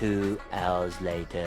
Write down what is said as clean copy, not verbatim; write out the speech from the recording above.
2 hours later.